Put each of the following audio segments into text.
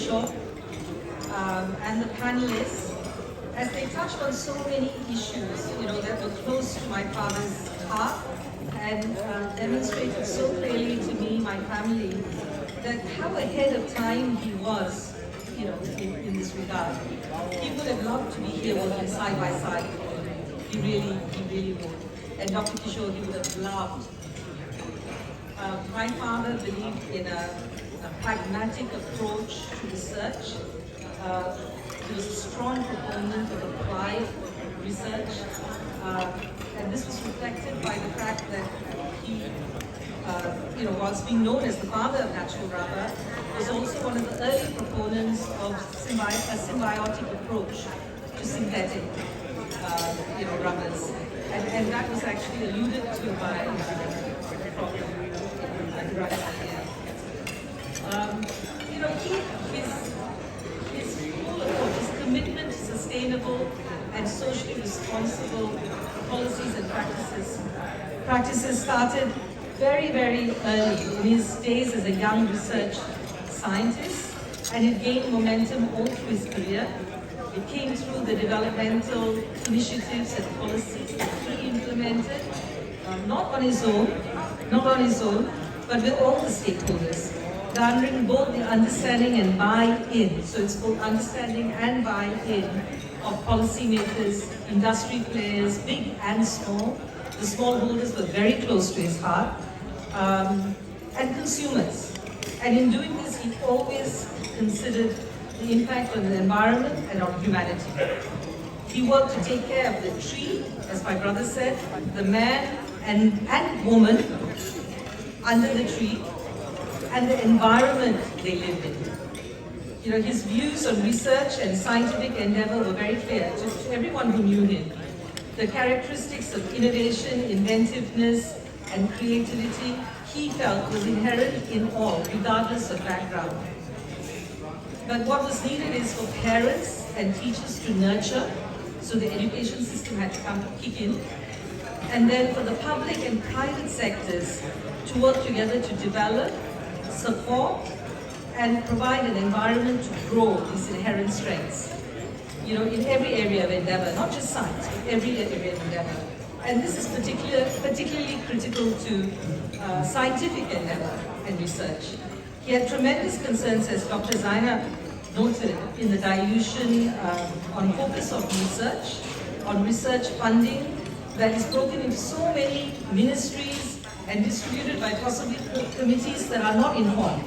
Kishore and the panelists as they touched on so many issues, that were close to my father's heart and demonstrated so clearly to me, my family, that how ahead of time he was, in this regard. He would have loved to be here working side by side. He really would. And Dr. Kishore, he would have loved. My father believed in a pragmatic approach to research. He was a strong proponent of applied research. And this was reflected by the fact that he, whilst being known as the father of natural rubber, was also one of the early proponents of a symbiotic approach to synthetic, rubbers. And that was actually alluded to by Prof. His whole approach, his commitment to sustainable and socially responsible policies and practices started very, very early in his days as a young research scientist, and it gained momentum all through his career. It came through the developmental initiatives and policies that he implemented, not on his own, but with all the stakeholders, garnering both the understanding and buy-in. So it's both understanding and buy-in of policymakers, industry players, big and small. The smallholders were very close to his heart, and consumers. And in doing this, he always considered the impact on the environment and on humanity. He worked to take care of the tree, as my brother said, the man and woman under the tree, and the environment they lived in. His views on research and scientific endeavor were very clear to everyone who knew him. The characteristics of innovation, inventiveness, and creativity he felt was inherent in all, regardless of background. But what was needed is for parents and teachers to nurture, so the education system had to kick in, and then for the public and private sectors to work together to develop, support, and provide an environment to grow these inherent strengths. In every area of endeavor, not just science, but every area of endeavor. And this is particularly critical to scientific endeavor and research. He had tremendous concerns, as Dr. Zainab noted, in the dilution on focus of research, on research funding that is broken into so many ministries and distributed by possibly committees that are not informed,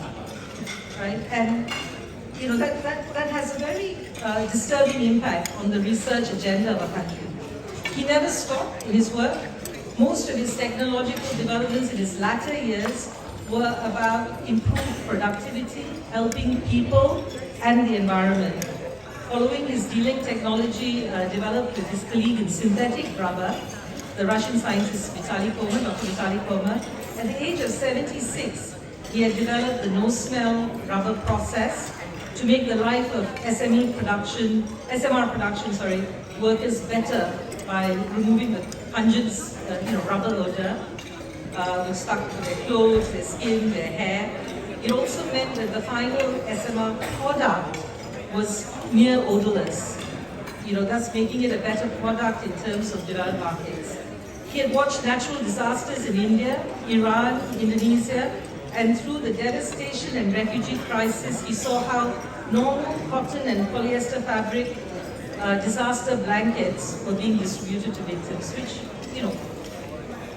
right? And that has a very disturbing impact on the research agenda of a country. He never stopped in his work. Most of his technological developments in his latter years were about improved productivity, helping people and the environment. Following his dealing technology developed with his colleague in synthetic rubber, the Russian scientist Dr. Vitaly Koma, at the age of 76, he had developed the no-smell rubber process to make the life of SMR production, workers better by removing the pungent, rubber odor which stuck to their clothes, their skin, their hair. It also meant that the final SMR product was near odorless, thus making it a better product in terms of developed markets. He had watched natural disasters in India, Iran, Indonesia, and through the devastation and refugee crisis, he saw how normal cotton and polyester fabric disaster blankets were being distributed to victims, which,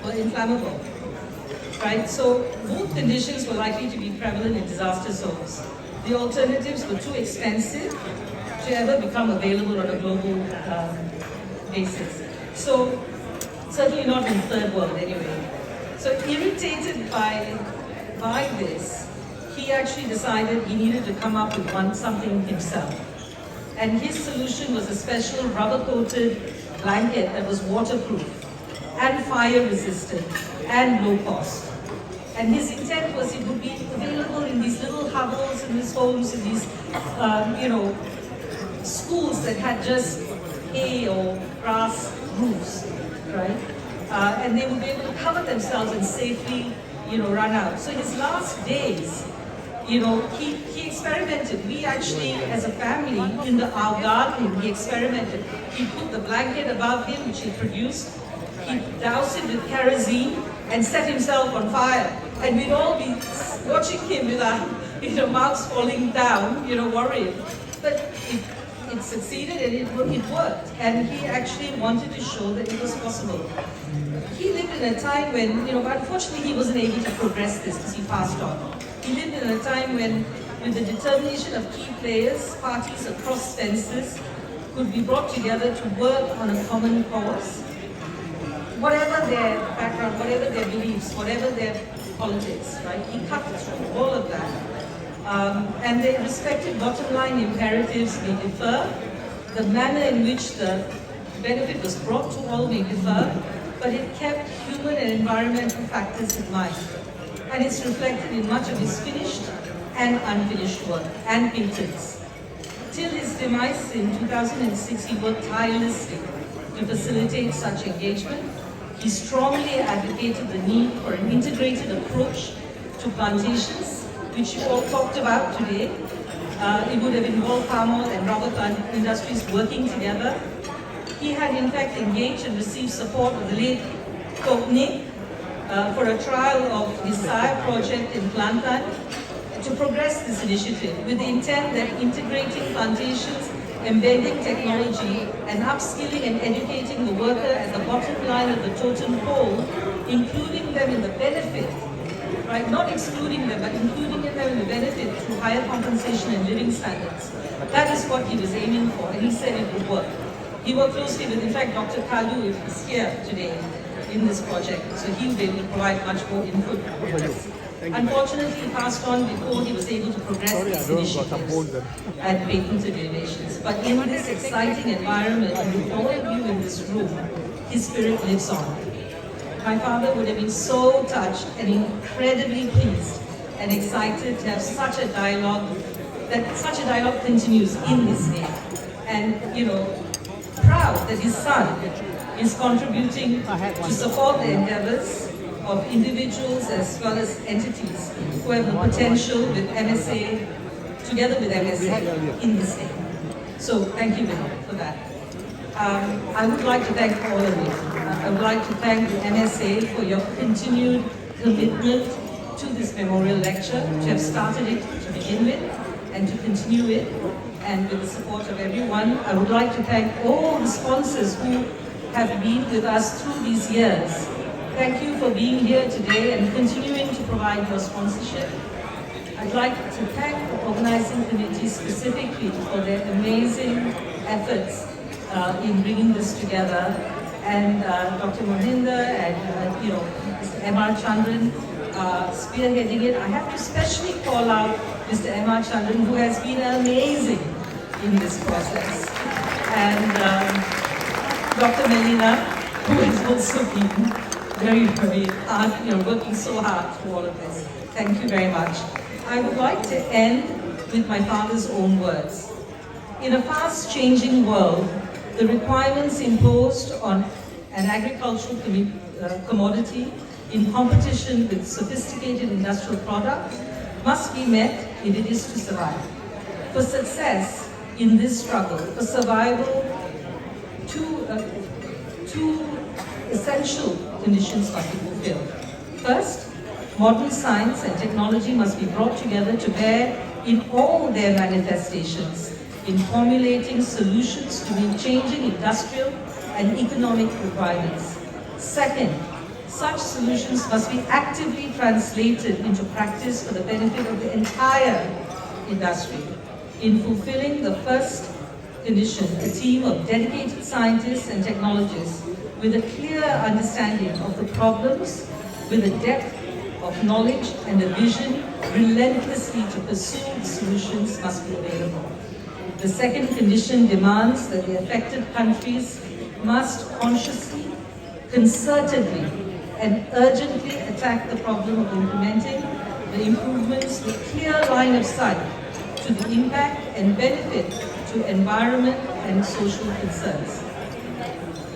were inflammable. Right? So both conditions were likely to be prevalent in disaster zones. The alternatives were too expensive to ever become available on a global basis. So certainly not in the third world anyway. So irritated by this, he actually decided he needed to come up with something himself. And his solution was a special rubber-coated blanket that was waterproof and fire-resistant and low cost. And his intent was it would be available in these little hovels, in these homes, in these, schools that had just hay or grass roofs, right? And they would be able to cover themselves and safely, run out. So his last days, he experimented experimented. We actually, as a family, in our garden, he experimented. He put the blanket above him, which he produced. He doused it with kerosene and set himself on fire. And we'd all be watching him with our mouths falling down, worried. But it succeeded and it worked. And he actually wanted to show that it was possible. He lived in a time when, unfortunately he wasn't able to progress this because he passed on. He lived in a time when, with the determination of key players, parties across fences could be brought together to work on a common cause. Whatever their background, whatever their beliefs, whatever their politics, right? He cut through all of that. And their respective bottom line imperatives may differ. The manner in which the benefit was brought to all may differ, but it kept human and environmental factors in mind. And it's reflected in much of his finished and unfinished work and patents. Till his demise in 2006, he worked tirelessly to facilitate such engagement. He strongly advocated the need for an integrated approach to plantations, which you all talked about today. It would have involved palm oil and rubber plant industries working together. He had in fact engaged and received support of the late Kokne for a trial of his SIRE project in Kelantan to progress this initiative with the intent that integrating plantations, embedding technology, and upskilling and educating the worker at the bottom line of the totem pole, including them in the benefit, right? Not excluding them, but including them in the benefit through higher compensation and living standards. That is what he was aiming for, and he said it would work. He worked closely with, in fact, Dr. Kalu is here today in this project, so he'll be able to provide much more input on this. Unfortunately, he passed on before he was able to progress these initiatives and patented innovations. But in this exciting environment, with all of you in this room, his spirit lives on. My father would have been so touched and incredibly pleased and excited to have such a dialogue, that such a dialogue continues in his name. And, proud that his son is contributing to support the endeavors of individuals as well as entities who have the potential with MSA, together with MSA, in this name. So thank you, Vinod, for that. I would like to thank all of you. I would like to thank the MSA for your continued commitment to this memorial lecture, to have started it to begin with, and to continue it, and with the support of everyone. I would like to thank all the sponsors who have been with us through these years. Thank you for being here today and continuing to provide your sponsorship. I'd like to thank the organizing committee specifically for their amazing efforts in bringing this together, and Dr. Mohinder and Mr. M.R. Chandran spearheading it. I have to especially call out Mr. M.R. Chandran, who has been amazing in this process, and Dr. Melina, who has also been very, very hard, working so hard for all of this. Thank you very much. I would like to end with my father's own words. In a fast-changing world, the requirements imposed on an agricultural commodity in competition with sophisticated industrial products must be met if it is to survive. For success in this struggle, for survival, two essential conditions must be fulfilled. First, modern science and technology must be brought together to bear in all their manifestations in formulating solutions to meet changing industrial and economic requirements. Second, such solutions must be actively translated into practice for the benefit of the entire industry. In fulfilling the first condition, a team of dedicated scientists and technologists with a clear understanding of the problems, with a depth of knowledge and a vision relentlessly to pursue the solutions must be available. The second condition demands that the affected countries must consciously, concertedly, and urgently attack the problem of implementing the improvements with clear line of sight to the impact and benefit to environment and social concerns.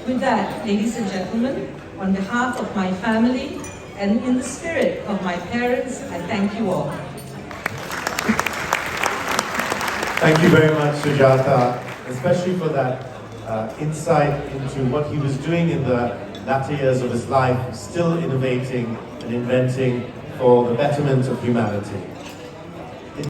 With that, ladies and gentlemen, on behalf of my family and in the spirit of my parents, I thank you all. Thank you very much, Sujatha, especially for that insight into what he was doing in the latter years of his life, still innovating and inventing for the betterment of humanity.